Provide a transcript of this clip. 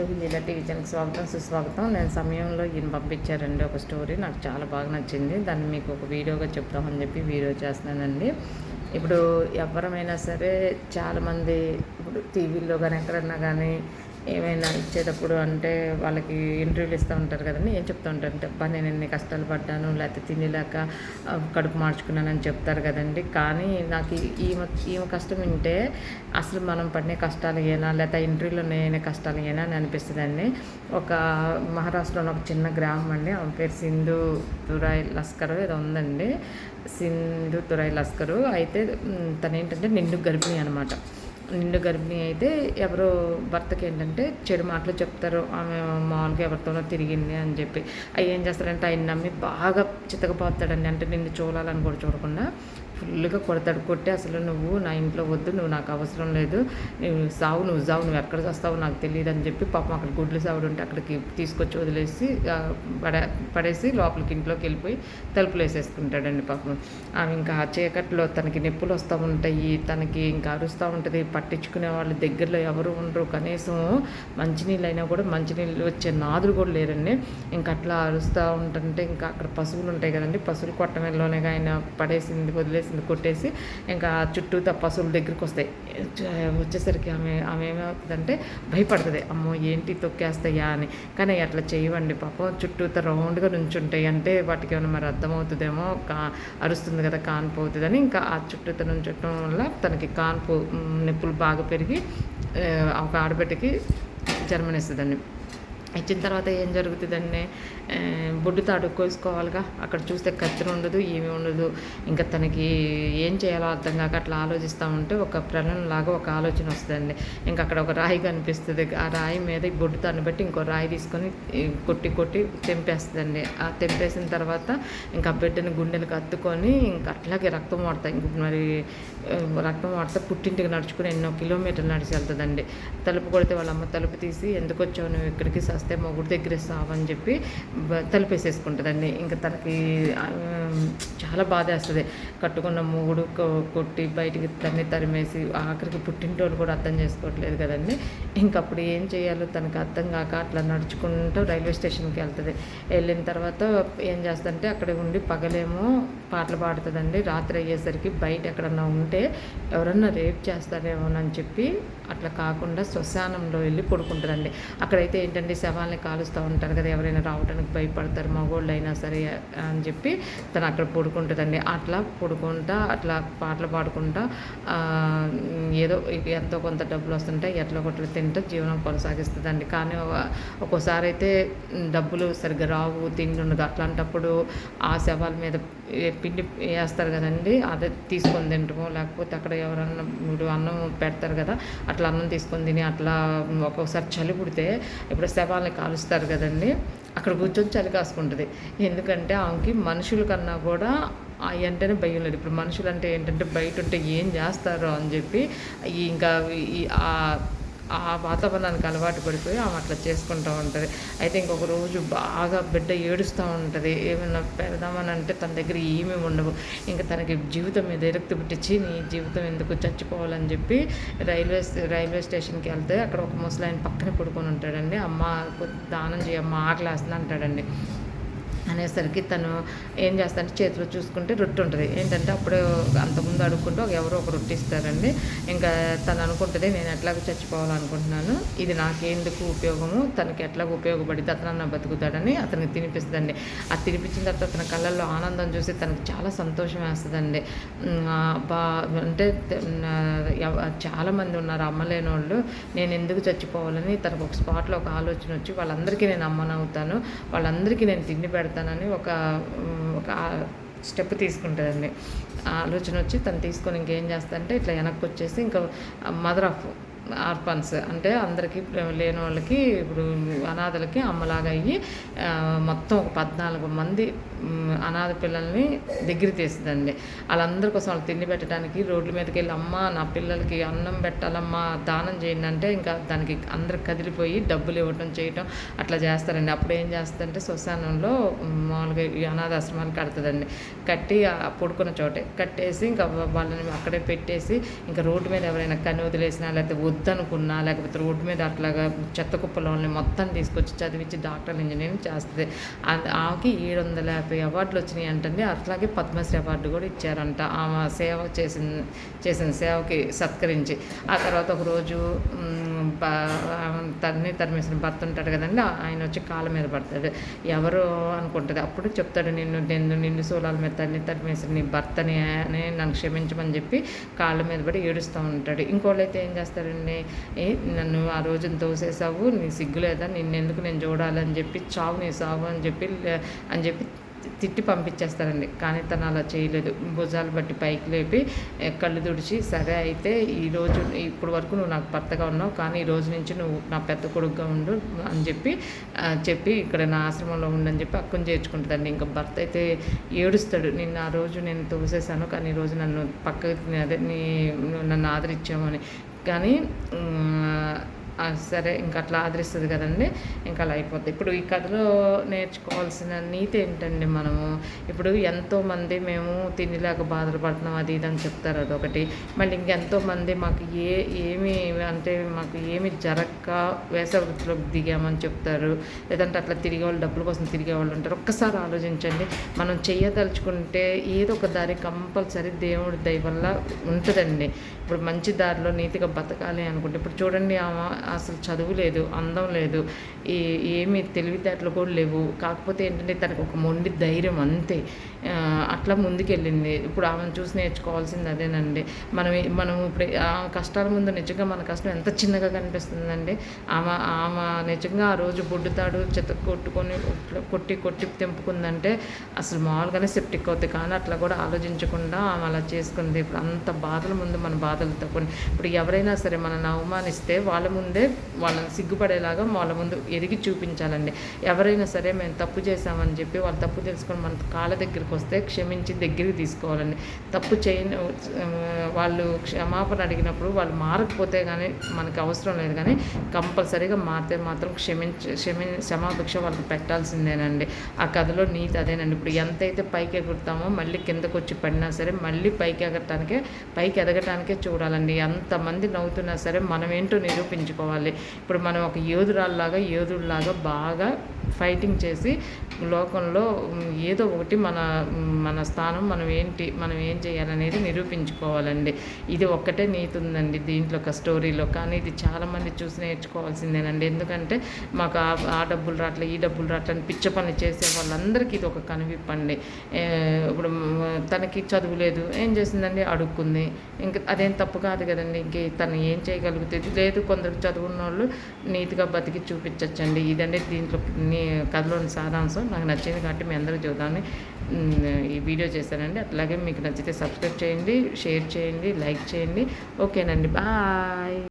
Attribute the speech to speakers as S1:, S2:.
S1: హిందీలో టీవీ ఛానల్కి స్వాగతం సుస్వాగతం. నేను సమయంలో ఈయన పంపించారండి ఒక స్టోరీ, నాకు చాలా బాగా నచ్చింది. దాన్ని మీకు ఒక వీడియోగా చెప్తామని చెప్పి వీడియో చేస్తున్నానండి. ఇప్పుడు ఎవరమైనా సరే చాలామంది ఇప్పుడు టీవీల్లో కానీ ఎక్కడన్నా కానీ ఏమైనా ఇచ్చేటప్పుడు అంటే వాళ్ళకి ఇంటర్వ్యూలు ఇస్తూ ఉంటారు కదండి. ఏం చెప్తూ ఉంటారు అంటే, అబ్బా నేను ఎన్ని కష్టాలు పడ్డాను, లేకపోతే తినేలాక కడుపు మార్చుకున్నానని చెప్తారు కదండి. కానీ నాకు ఈమె కష్టం వింటే అసలు మనం పడిన కష్టాలు ఏనా, లేకపోతే ఇంటర్వ్యూలో నేనే కష్టాలు ఏనా అని అనిపిస్తుందండి. ఒక మహారాష్ట్రలో ఒక చిన్న గ్రామం అండి, ఆమె పేరు సింధు తురాయ్ లస్కర్ ఏదో ఉందండి. సింధు తురాయ్ లస్కరు అయితే తను ఏంటంటే నిండు గర్భిణి అనమాట. నిండు గర్భిణి అయితే ఎవరో భర్తకి ఏంటంటే చెడు మాటలు చెప్తారు, ఆమె మామూలుగా ఎవరితోనో తిరిగింది అని చెప్పి. అవి ఏం చేస్తారంటే ఆయన నమ్మి బాగా చితకపోతాడండి. అంటే నిన్ను చూడాలని కూడా చూడకుండా ఫుల్గా కొడతాడు. కొట్టి అసలు నువ్వు నా ఇంట్లో వద్దు, నువ్వు నాకు అవసరం లేదు, నువ్వు సావు నువ్వు ఎక్కడ చేస్తావో నాకు తెలియదు అని చెప్పి పాపం అక్కడ గుడ్లు సావుడు ఉంటే అక్కడికి తీసుకొచ్చి వదిలేసి పడేసి లోపలికి ఇంట్లోకి వెళ్ళిపోయి తలుపులు వేసేసుకుంటాడండి. పాపం ఆమె ఇంకా ఆ చీకట్లో తనకి నొప్పులు వస్తూ ఉంటాయి, తనకి ఇంకా అరుస్తూ ఉంటుంది. పట్టించుకునే వాళ్ళు దగ్గరలో ఎవరు ఉండరు, కనీసం మంచినీళ్ళు అయినా కూడా మంచినీళ్ళు వచ్చే నాదులు కూడా లేరండి. ఇంకా అట్లా అరుస్తూ ఉంటుంటే ఇంకా అక్కడ పశువులు ఉంటాయి కదండి, పశువులు కొట్టమెల్లోనే ఆయన పడేసింది వదిలేసింది కొట్టేసి ఇంకా చుట్టూతో పశువుల దగ్గరికి వస్తాయి. వచ్చేసరికి ఆమె ఏమవుతుందంటే భయపడుతుంది, అమ్మో ఏంటి తొక్కేస్తాయా అని. కానీ అట్లా చేయవండి. పాపం చుట్టూతో రౌండ్గా నుంచుంటాయి, అంటే వాటికి ఏమైనా మరి అర్థమవుతుందేమో, అరుస్తుంది కదా కానిపోతుందని ఇంకా ఆ చుట్టూతో నుంచడం వల్ల తనకి కాన్పు నొప్పులు బాగా పెరిగి ఒక ఆడబిడ్డకి జన్మనిస్తుందండి. ఇచ్చిన తర్వాత ఏం జరుగుతుందండి, బొడ్డు తాడు కోసుకోవాలిగా, అక్కడ చూస్తే కత్తిరి ఉండదు, ఏమీ ఉండదు. ఇంకా తనకి ఏం చేయాలో అర్థం కాక అట్లా ఆలోచిస్తూ ఉంటే ఒక ప్రళయంలాగా ఒక ఆలోచన వస్తుందండి. ఇంకా అక్కడ ఒక రాయి కనిపిస్తుంది, ఆ రాయి మీద ఈ బొడ్డు తాడుని బట్టి ఇంకో రాయి తీసుకొని కొట్టి తెంపేస్తుందండి. ఆ తెంపేసిన తర్వాత ఇంకా బిడ్డని గుండెలకు అత్తుకొని ఇంకా అట్లాగే రక్తం వాడతాయి. ఇంక మరి రక్తం వాడితే పుట్టింటికి నడుచుకుని ఎన్నో కిలోమీటర్లు నడిచి వెళ్తుందండి. తలుపు కొడితే వాళ్ళ అమ్మ తలుపు తీసి, ఎందుకు వచ్చావు నువ్వు ఇక్కడికి, వస్తే మొగుడు దగ్గర సావని చెప్పి తలుపేసేసుకుంటుందండి. ఇంకా తనకి చాలా బాధ వేస్తుంది. కట్టుకున్న మొగుడు కొట్టి బయటికి తరిమేసి ఆఖరికి పుట్టింటోళ్ళు కూడా అర్థం చేసుకోవట్లేదు కదండి. ఇంకప్పుడు ఏం చేయాలో తనకు అర్థం కాక అట్లా నడుచుకుంటూ రైల్వే స్టేషన్కి వెళ్తుంది. వెళ్ళిన తర్వాత ఏం చేస్తుందంటే అక్కడ ఉండి పగలేమో పాటలు పాడుతుందండి. రాత్రి అయ్యేసరికి బయట ఎక్కడన్నా ఉంటే ఎవరన్నా రేప్ చేస్తారేమోనని చెప్పి అట్లా కాకుండా శ్మశానంలో వెళ్ళి పడుకుంటుందండి. అక్కడైతే ఏంటంటే శవాల్ని కాలుస్తూ ఉంటారు కదా, ఎవరైనా రావడానికి భయపడతారు మగోళ్ళు అయినా సరే అని చెప్పి తను అక్కడ పడుకుంటుందండి. అట్లా పడుకుంటా అట్లా పాటలు పాడుకుంటా ఏదో ఎంతో కొంత డబ్బులు వస్తుంటాయి, ఎట్లా కొట్ల తింటూ జీవనం కొనసాగిస్తుందండి. కానీ ఒక్కోసారి అయితే డబ్బులు సరిగ్గా రావు, తిండి ఉండదు. అట్లాంటప్పుడు ఆ శవాల మీద పిండి వేస్తారు కదండి, అదే తీసుకొని తింటాము. లేకపోతే అక్కడ ఎవరన్నా ఇప్పుడు అన్నం పెడతారు కదా, అట్లా అన్నం తీసుకొని తిని అట్లా ఒక్కొక్కసారి చలి పుడితే ఇప్పుడు శవాల్ని కాలుస్తారు కదండి, అక్కడ కూర్చొని చలి కాసుకుంటుంది. ఎందుకంటే ఆమెకి మనుషుల కన్నా కూడా అంటేనే భయం లేదు. ఇప్పుడు మనుషులు అంటే ఏంటంటే బయట ఉంటే ఏం చేస్తారో అని చెప్పి ఇంకా ఆ వాతావరణానికి అలవాటు పడిపోయి ఆమె అట్లా చేసుకుంటూ ఉంటుంది. అయితే ఇంకొక రోజు బాగా బిడ్డ ఏడుస్తూ ఉంటుంది. ఏమైనా పెడదామని అంటే తన దగ్గర ఏమీ ఉండవు. ఇంకా తనకి జీవితం మీద విరక్తి పుట్టించి నీ జీవితం ఎందుకు చచ్చిపోవాలని చెప్పి రైల్వే స్టేషన్కి వెళ్తే అక్కడ ఒక ముసలాయన పక్కన పడుకొని ఉంటాడండి. అమ్మ దానం చేయమ్మ ఆకలేస్తుంది అంటాడండి. అనేసరికి తను ఏం చేస్తాడంటే చేతిలో చూసుకుంటే రొట్టె ఉంటుంది. ఏంటంటే అప్పుడు అంతకుముందు అడుక్కుంటూ ఎవరో ఒక రొట్టె ఇస్తారండి. ఇంకా తను అనుకుంటుంది, నేను ఎట్లాగో చచ్చిపోవాలనుకుంటున్నాను, ఇది నాకెందుకు ఉపయోగము, తనకి ఎట్లాగో ఉపయోగపడితే అతనన్నా బతుకుతాడని అతనికి తినిపిస్తుందండి. అది తినిపించిన తర్వాత తన కళ్ళల్లో ఆనందం చూసి తనకు చాలా సంతోషం వేస్తుందండి. అంటే చాలామంది ఉన్నారు అమ్మలేని వాళ్ళు, నేను ఎందుకు చచ్చిపోవాలని తనకు ఒక స్పాట్లో ఒక ఆలోచన వచ్చి వాళ్ళందరికీ నేను అమ్మనవుతాను, వాళ్ళందరికీ నేను తిండి పెడతానని ఒక స్టెప్ తీసుకుంటుందండి. ఆ ఆలోచన వచ్చి తను తీసుకొని ఇంకేం చేస్తానంటే ఇట్లా వెనక్కి వచ్చేసి ఇంకా మదర్ ఆఫ్ ఆర్ఫన్స్ అంటే అందరికీ లేని వాళ్ళకి ఇప్పుడు అనాథలకి అమ్మలాగా అయ్యి మొత్తం ఒక 14 మంది అనాథ పిల్లల్ని దగ్గర తీస్తుందండి. వాళ్ళందరి కోసం వాళ్ళు తిండి పెట్టడానికి రోడ్ల మీదకి వెళ్ళి, అమ్మ నా పిల్లలకి అన్నం పెట్టాలమ్మా, దానం చేయండి అంటే ఇంకా దానికి అందరికి కదిలిపోయి డబ్బులు ఇవ్వటం చేయటం అట్లా చేస్తారండి. అప్పుడు ఏం చేస్తుందంటే శ్మశానంలో మామూలుగా ఈ అనాథాశ్రమాలు కడుతుందండి. కట్టి పడుకున్న చోటే కట్టేసి ఇంకా వాళ్ళని అక్కడే పెట్టేసి ఇంకా రోడ్డు మీద ఎవరైనా కన్ను వదిలేసినా లేకపోతే వద్దనుకున్నా లేకపోతే రోడ్డు మీద అట్లాగా చెత్త కుప్పలోని మొత్తం తీసుకొచ్చి చదివించి డాక్టర్ ఇంజనీరింగ్ చేస్తుంది. ఆమెకి 750 అవార్డులు వచ్చినాయి అంటండి. అట్లాగే పద్మశ్రీ అవార్డు కూడా ఇచ్చారంట ఆమె సేవ చేసిన సేవకి సత్కరించి. ఆ తర్వాత ఒకరోజు తరిమేసిన భర్త ఉంటాడు కదండి, ఆయన వచ్చి కాళ్ళ మీద పడతాడు. ఎవరు అనుకుంటుంది. అప్పుడు చెప్తాడు, నిన్ను సూలాల మీద తరిమేసిన నీ భర్తని అని నన్ను క్షమించమని చెప్పి కాళ్ళ మీద పడి ఏడుస్తూ ఉంటాడు. ఇంకోళ్ళు అయితే ఏం చేస్తాడండి, నన్ను ఆ రోజున తోసేసావు, నీ సిగ్గు లేదా, నిన్నెందుకు నేను చూడాలని చెప్పి చావు నీ సావు అని చెప్పి తిట్టి పంపించేస్తారండి. కానీ తను అలా చేయలేదు. భుజాలు బట్టి పైకి లేపి కళ్ళు తుడిచి, సరే అయితే ఈరోజు ఇప్పుడు వరకు నువ్వు నాకు భర్తగా ఉన్నావు, కానీ ఈ రోజు నుంచి నువ్వు నా పెద్ద కొడుకుగా ఉండు అని చెప్పి ఇక్కడ నా ఆశ్రమంలో ఉండని చెప్పి అక్కను చేర్చుకుంటుందండి. ఇంకా భర్త అయితే ఏడుస్తాడు, నిన్ను ఆ రోజు నేను తోసేసాను, కానీ ఈరోజు నన్ను పక్కకి నన్ను ఆదరించామని. కానీ సరే ఇంకా అట్లా ఆదరిస్తుంది కదండి, ఇంకా అలా అయిపోతుంది. ఇప్పుడు ఈ కథలో నేర్చుకోవాల్సిన నీతి ఏంటండి, మనము ఇప్పుడు ఎంతోమంది మేము తిండిలేక బాధలు పడుతున్నాం అది ఇది అని చెప్తారు, అదొకటి. మళ్ళీ ఇంకెంతోమంది మాకు మాకు ఏమి జరగక వేసవృత్తిలోకి దిగామని చెప్తారు, లేదంటే అట్లా తిరిగే వాళ్ళు డబ్బుల కోసం తిరిగే వాళ్ళు ఉంటారు. ఒక్కసారి ఆలోచించండి, మనం చేయదలుచుకుంటే ఏదో ఒక దారి కంపల్సరీ దేవుడి దయ వల్ల ఉంటుందండి. ఇప్పుడు మంచి దారిలో నీతిగా బతకాలి అనుకుంటే, ఇప్పుడు చూడండి, ఆమె అసలు చదువు లేదు, అందం లేదు, ఏమీ తెలివితేటలు కూడా లేవు. కాకపోతే ఏంటంటే తనకు ఒక మొండి ధైర్యం అంతే. అట్లా ముందుకెళ్ళింది. ఇప్పుడు ఆమెను చూసి నేర్చుకోవాల్సింది అదేనండి. మనం ఇప్పుడు కష్టాల ముందు నిజంగా మన కష్టం ఎంత చిన్నగా కనిపిస్తుందండి. ఆమె నిజంగా ఆ రోజు బొడ్డుతాడు చెత్త కొట్టి తెంపుకుందంటే అసలు మామూలుగానే సెప్టిక్ అవుతాయి. కానీ అట్లా కూడా ఆలోచించకుండా ఆమె అలా చేసుకుంది. ఇప్పుడు అంత బాధల ముందు మన బాధలతో ఇప్పుడు ఎవరైనా సరే మనల్ని అవమానిస్తే వాళ్ళ ముందే వాళ్ళని సిగ్గుపడేలాగా వాళ్ళ ముందు ఎదిగి చూపించాలండి. ఎవరైనా సరే మేము తప్పు చేశామని చెప్పి వాళ్ళు తప్పు తెలుసుకొని మన కాళ్ళ దగ్గరికి వస్తే క్షమించి దగ్గరికి తీసుకోవాలండి. తప్పు వాళ్ళు క్షమాపణ అడిగినప్పుడు వాళ్ళు మారకపోతే కానీ మనకు అవసరం లేదు, కానీ కంపల్సరీగా మారితే మాత్రం క్షమాభిక్ష వాళ్ళకి పెట్టాల్సిందేనండి. ఆ కథలో నీతి అదేనండి. ఇప్పుడు ఎంతైతే పైకి ఎగురుతామో మళ్ళీ కిందకు వచ్చి పడినా సరే మళ్ళీ పైకి ఎదగటానికే చూడాలండి. ఎంతమంది నవ్వుతున్నా సరే మనం ఏంటో నిరూపించుకోవాలి. ఇప్పుడు మనం ఒక యోధుడిలాగా బాగా ఫైటింగ్ చేసి లోకంలో ఏదో ఒకటి మన స్థానం మనం ఏం చేయాలనేది నిరూపించుకోవాలండి. ఇది ఒక్కటే నీతి ఉందండి దీంట్లో ఒక స్టోరీలో. కానీ ఇది చాలామంది చూసి నేర్చుకోవాల్సిందేనండి. ఎందుకంటే మాకు ఆ డబ్బులు రావట్లే ఈ డబ్బులు రావట్లే అని పిచ్చ పని చేసే వాళ్ళందరికీ ఇది ఒక కనువిప్పండి. ఇప్పుడు తనకి చదువు లేదు, ఏం చేసిందండి, అడుక్కుంది. ఇంకా అదేం తప్పు కాదు కదండి. ఇంక తను ఏం చేయగలుగుతుంది లేదు. కొందరు చదువున్న వాళ్ళు నీతిగా బతికి చూపించచ్చండి. ఇదండి దీంట్లో కథలోని సారాంశం. నాకు నచ్చింది కాబట్టి మీ అందరూ చూద్దామని ఈ వీడియో చేశానండి. అట్లాగే మీకు నచ్చితే సబ్స్క్రైబ్ చేయండి, షేర్ చేయండి, లైక్ చేయండి. ఓకేనండి, బాయ్.